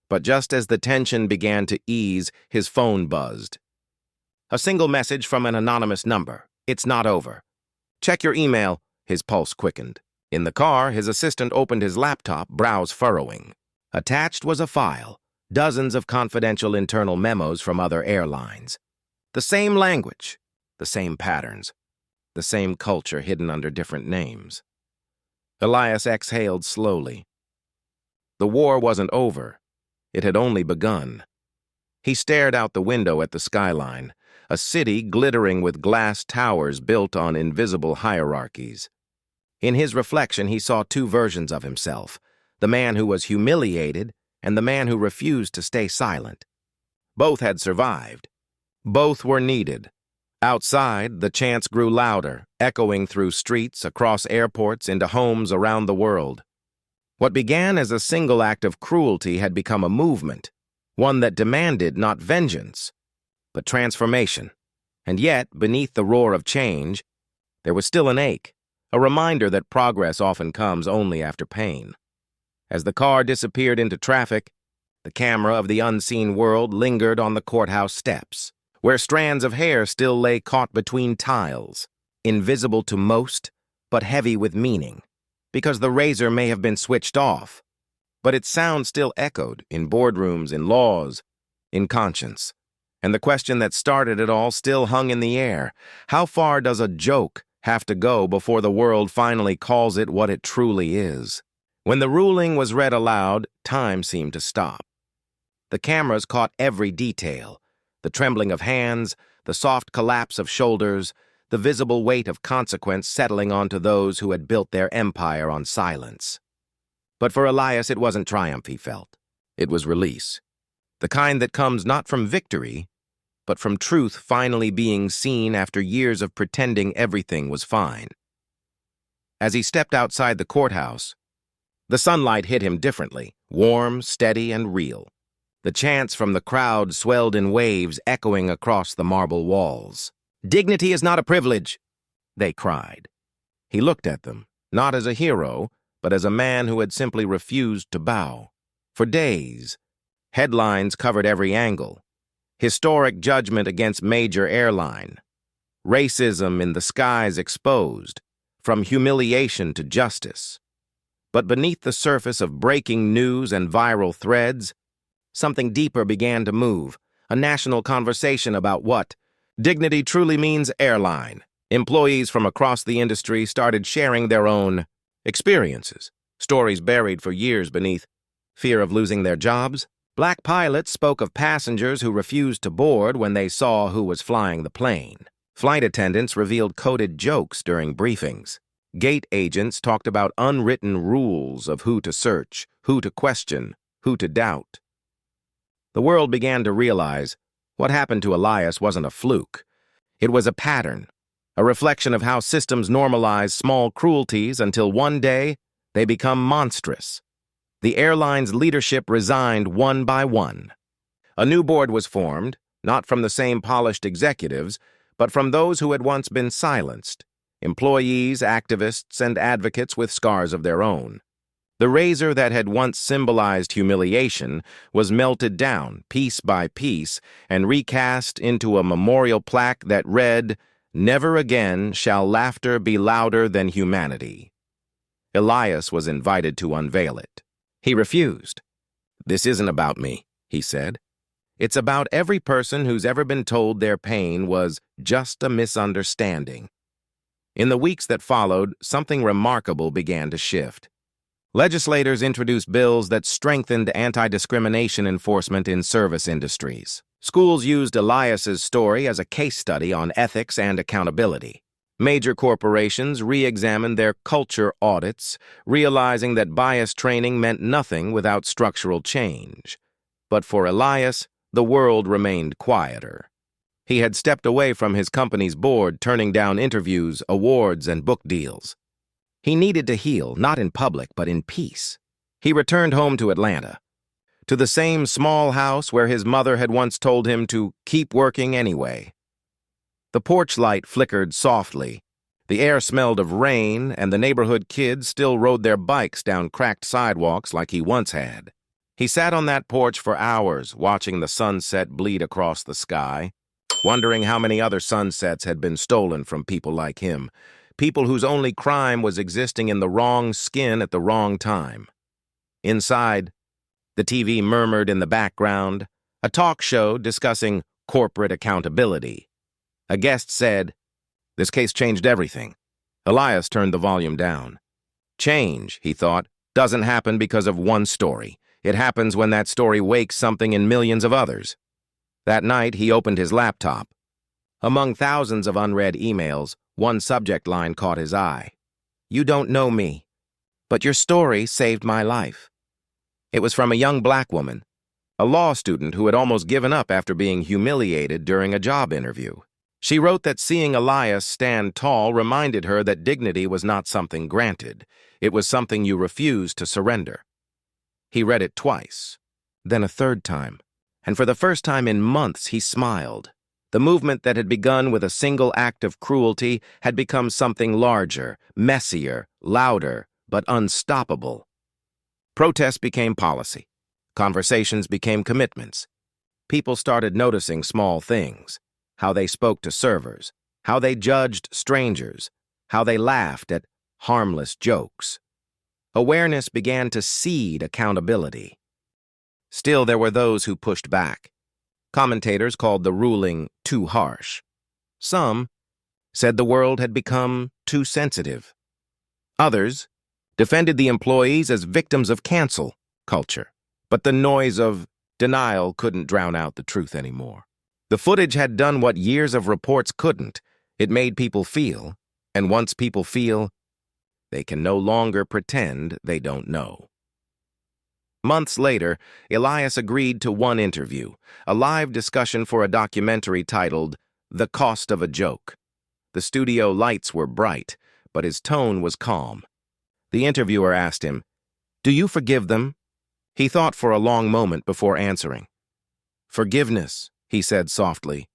But just as the tension began to ease, his phone buzzed. A single message from an anonymous number. It's not over. Check your email. His pulse quickened. In the car, his assistant opened his laptop, brows furrowing. Attached was a file, dozens of confidential internal memos from other airlines. The same language, the same patterns, the same culture hidden under different names. Elias exhaled slowly. The war wasn't over. It had only begun. He stared out the window at the skyline, a city glittering with glass towers built on invisible hierarchies. In his reflection, he saw two versions of himself, the man who was humiliated and the man who refused to stay silent. Both had survived. Both were needed. Outside, the chants grew louder, echoing through streets, across airports, into homes around the world. What began as a single act of cruelty had become a movement, one that demanded not vengeance, but transformation. And yet, beneath the roar of change, there was still an ache, a reminder that progress often comes only after pain. As the car disappeared into traffic, the camera of the unseen world lingered on the courthouse steps, where strands of hair still lay caught between tiles, invisible to most, but heavy with meaning, because the razor may have been switched off, but its sound still echoed in boardrooms, in laws, in conscience. And the question that started it all still hung in the air. How far does a joke have to go before the world finally calls it what it truly is? When the ruling was read aloud, time seemed to stop. The cameras caught every detail: the trembling of hands, the soft collapse of shoulders, the visible weight of consequence settling onto those who had built their empire on silence. But for Elias, it wasn't triumph he felt. It was release. The kind that comes not from victory, but from truth finally being seen after years of pretending everything was fine. As he stepped outside the courthouse, the sunlight hit him differently, warm, steady, and real. The chants from the crowd swelled in waves, echoing across the marble walls. "Dignity is not a privilege," they cried. He looked at them, not as a hero, but as a man who had simply refused to bow. For days, headlines covered every angle. Historic judgment against major airline. Racism in the skies exposed, from humiliation to justice. But beneath the surface of breaking news and viral threads, something deeper began to move, a national conversation about what dignity truly means. Airline. Employees from across the industry started sharing their own experiences, stories buried for years beneath fear of losing their jobs. Black pilots spoke of passengers who refused to board when they saw who was flying the plane. Flight attendants revealed coded jokes during briefings. Gate agents talked about unwritten rules of who to search, who to question, who to doubt. The world began to realize what happened to Elias wasn't a fluke. It was a pattern, a reflection of how systems normalize small cruelties until one day they become monstrous. The airline's leadership resigned one by one. A new board was formed, not from the same polished executives, but from those who had once been silenced, employees, activists, and advocates with scars of their own. The razor that had once symbolized humiliation was melted down, piece by piece, and recast into a memorial plaque that read, "Never again shall laughter be louder than humanity." Elias was invited to unveil it. He refused. "This isn't about me," he said. "It's about every person who's ever been told their pain was just a misunderstanding." In the weeks that followed, something remarkable began to shift. Legislators introduced bills that strengthened anti-discrimination enforcement in service industries. Schools used Elias's story as a case study on ethics and accountability. Major corporations re-examined their culture audits, realizing that bias training meant nothing without structural change. But for Elias, the world remained quieter. He had stepped away from his company's board, turning down interviews, awards, and book deals. He needed to heal, not in public, but in peace. He returned home to Atlanta, to the same small house where his mother had once told him to keep working anyway. The porch light flickered softly. The air smelled of rain, and the neighborhood kids still rode their bikes down cracked sidewalks like he once had. He sat on that porch for hours, watching the sunset bleed across the sky, wondering how many other sunsets had been stolen from people like him, people whose only crime was existing in the wrong skin at the wrong time. Inside, the TV murmured in the background, a talk show discussing corporate accountability. A guest said, "This case changed everything." Elias turned the volume down. Change, he thought, doesn't happen because of one story. It happens when that story wakes something in millions of others. That night, he opened his laptop. Among thousands of unread emails, one subject line caught his eye. "You don't know me, but your story saved my life." It was from a young black woman, a law student who had almost given up after being humiliated during a job interview. She wrote that seeing Elias stand tall reminded her that dignity was not something granted. It was something you refused to surrender. He read it twice, then a third time, and for the first time in months he smiled. The movement that had begun with a single act of cruelty had become something larger, messier, louder, but unstoppable. Protests became policy. Conversations became commitments. People started noticing small things: how they spoke to servers, how they judged strangers, how they laughed at harmless jokes. Awareness began to seed accountability. Still, there were those who pushed back. Commentators called the ruling too harsh. Some said the world had become too sensitive. Others defended the employees as victims of cancel culture. But the noise of denial couldn't drown out the truth anymore. The footage had done what years of reports couldn't. It made people feel, and once people feel, they can no longer pretend they don't know. Months later, Elias agreed to one interview, a live discussion for a documentary titled The Cost of a Joke. The studio lights were bright, but his tone was calm. The interviewer asked him, "Do you forgive them?" He thought for a long moment before answering. "Forgiveness," he said softly,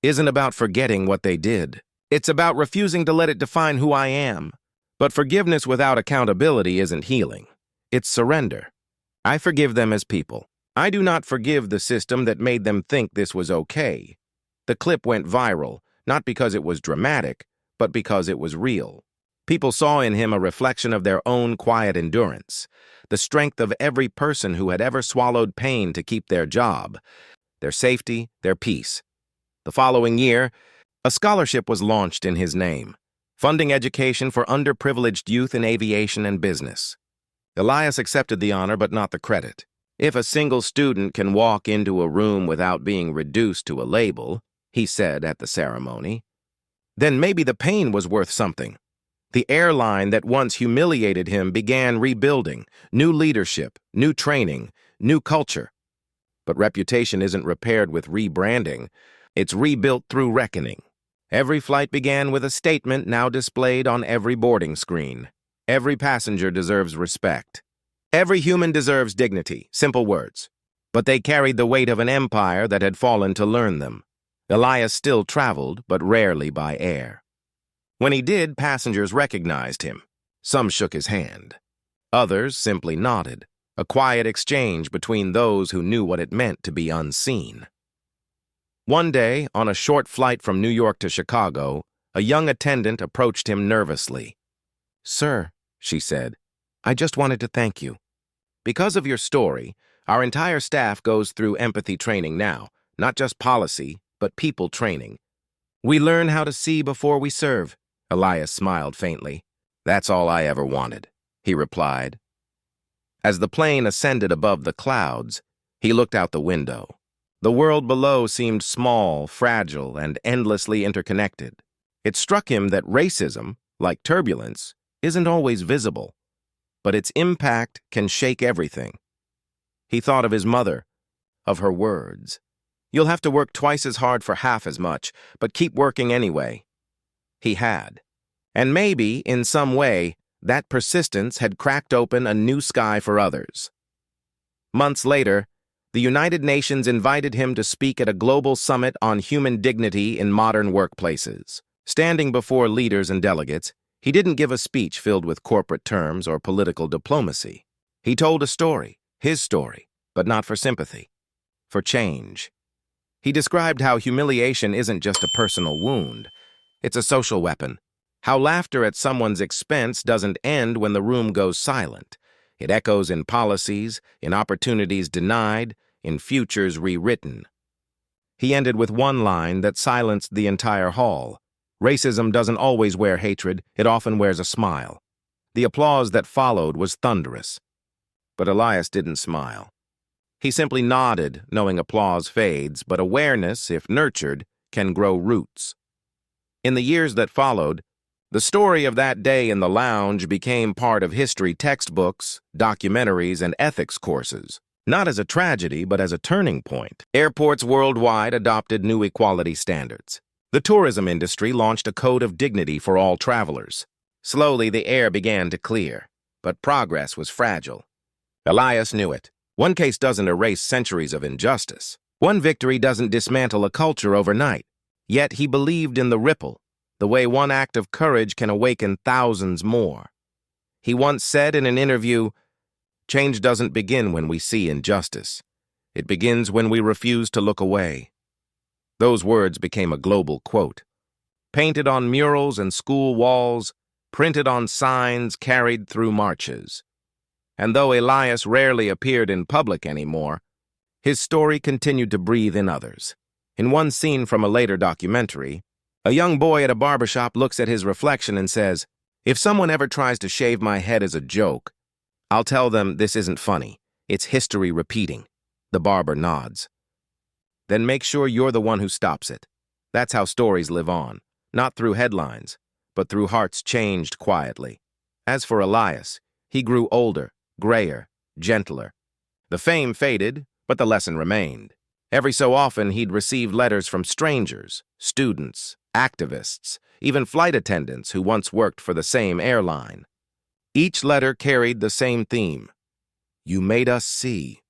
"isn't about forgetting what they did. It's about refusing to let it define who I am. But forgiveness without accountability isn't healing. It's surrender. I forgive them as people. I do not forgive the system that made them think this was okay." The clip went viral, not because it was dramatic, but because it was real. People saw in him a reflection of their own quiet endurance, the strength of every person who had ever swallowed pain to keep their job, their safety, their peace. The following year, a scholarship was launched in his name, funding education for underprivileged youth in aviation and business. Elias accepted the honor but not the credit. "If a single student can walk into a room without being reduced to a label," he said at the ceremony, "then maybe the pain was worth something." The airline that once humiliated him began rebuilding, new leadership, new training, new culture. But reputation isn't repaired with rebranding. It's rebuilt through reckoning. Every flight began with a statement now displayed on every boarding screen. Every passenger deserves respect. Every human deserves dignity, simple words. But they carried the weight of an empire that had fallen to learn them. Elias still traveled, but rarely by air. When he did, passengers recognized him. Some shook his hand. Others simply nodded, a quiet exchange between those who knew what it meant to be unseen. One day, on a short flight from New York to Chicago, a young attendant approached him nervously. "Sir," she said, "I just wanted to thank you. Because of your story, our entire staff goes through empathy training now, not just policy, but people training. We learn how to see before we serve." Elias smiled faintly. "That's all I ever wanted," he replied. As the plane ascended above the clouds, he looked out the window. The world below seemed small, fragile, and endlessly interconnected. It struck him that racism, like turbulence, isn't always visible, but its impact can shake everything. He thought of his mother, of her words. "You'll have to work twice as hard for half as much, but keep working anyway." He had. And maybe, in some way, that persistence had cracked open a new sky for others. Months later, the United Nations invited him to speak at a global summit on human dignity in modern workplaces. Standing before leaders and delegates, he didn't give a speech filled with corporate terms or political diplomacy. He told a story, his story, but not for sympathy, for change. He described how humiliation isn't just a personal wound, it's a social weapon. How laughter at someone's expense doesn't end when the room goes silent. It echoes in policies, in opportunities denied, in futures rewritten. He ended with one line that silenced the entire hall. "Racism doesn't always wear hatred, it often wears a smile." The applause that followed was thunderous. But Elias didn't smile. He simply nodded, knowing applause fades, but awareness, if nurtured, can grow roots. In the years that followed, the story of that day in the lounge became part of history textbooks, documentaries, and ethics courses. Not as a tragedy, but as a turning point. Airports worldwide adopted new equality standards. The tourism industry launched a code of dignity for all travelers. Slowly, the air began to clear, but progress was fragile. Elias knew it. One case doesn't erase centuries of injustice. One victory doesn't dismantle a culture overnight. Yet he believed in the ripple, the way one act of courage can awaken thousands more. He once said in an interview, "Change doesn't begin when we see injustice. It begins when we refuse to look away." Those words became a global quote. Painted on murals and school walls, printed on signs carried through marches. And though Elias rarely appeared in public anymore, his story continued to breathe in others. In one scene from a later documentary, a young boy at a barbershop looks at his reflection and says, "If someone ever tries to shave my head as a joke, I'll tell them this isn't funny. It's history repeating." The barber nods. Then make sure you're the one who stops it. That's how stories live on, not through headlines, but through hearts changed quietly. As for Elias, he grew older, grayer, gentler. The fame faded, but the lesson remained. Every so often, he'd receive letters from strangers, students, activists, even flight attendants who once worked for the same airline. Each letter carried the same theme: "You made us see."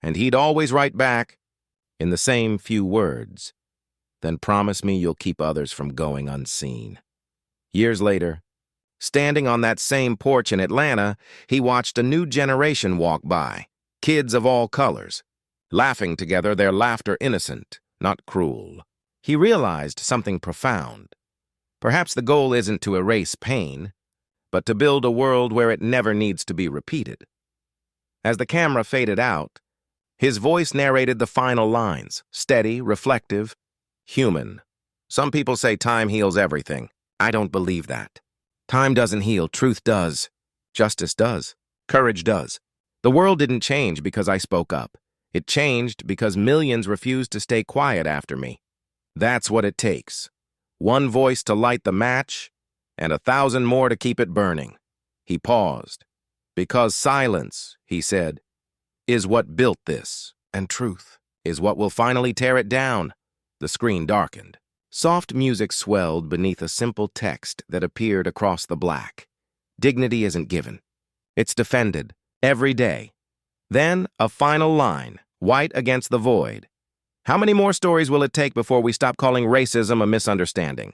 And he'd always write back, in the same few words, "Then promise me you'll keep others from going unseen." Years later, standing on that same porch in Atlanta, he watched a new generation walk by, kids of all colors, laughing together, their laughter innocent, not cruel. He realized something profound. Perhaps the goal isn't to erase pain, but to build a world where it never needs to be repeated. As the camera faded out, his voice narrated the final lines, steady, reflective, human. Some people say time heals everything. I don't believe that. Time doesn't heal, truth does. Justice does. Courage does. The world didn't change because I spoke up. It changed because millions refused to stay quiet after me. That's what it takes. One voice to light the match, and 1,000 more to keep it burning. He paused. "Because silence," he said, "is what built this, and truth is what will finally tear it down." The screen darkened. Soft music swelled beneath a simple text that appeared across the black. Dignity isn't given. It's defended, every day. Then, a final line, white against the void. How many more stories will it take before we stop calling racism a misunderstanding?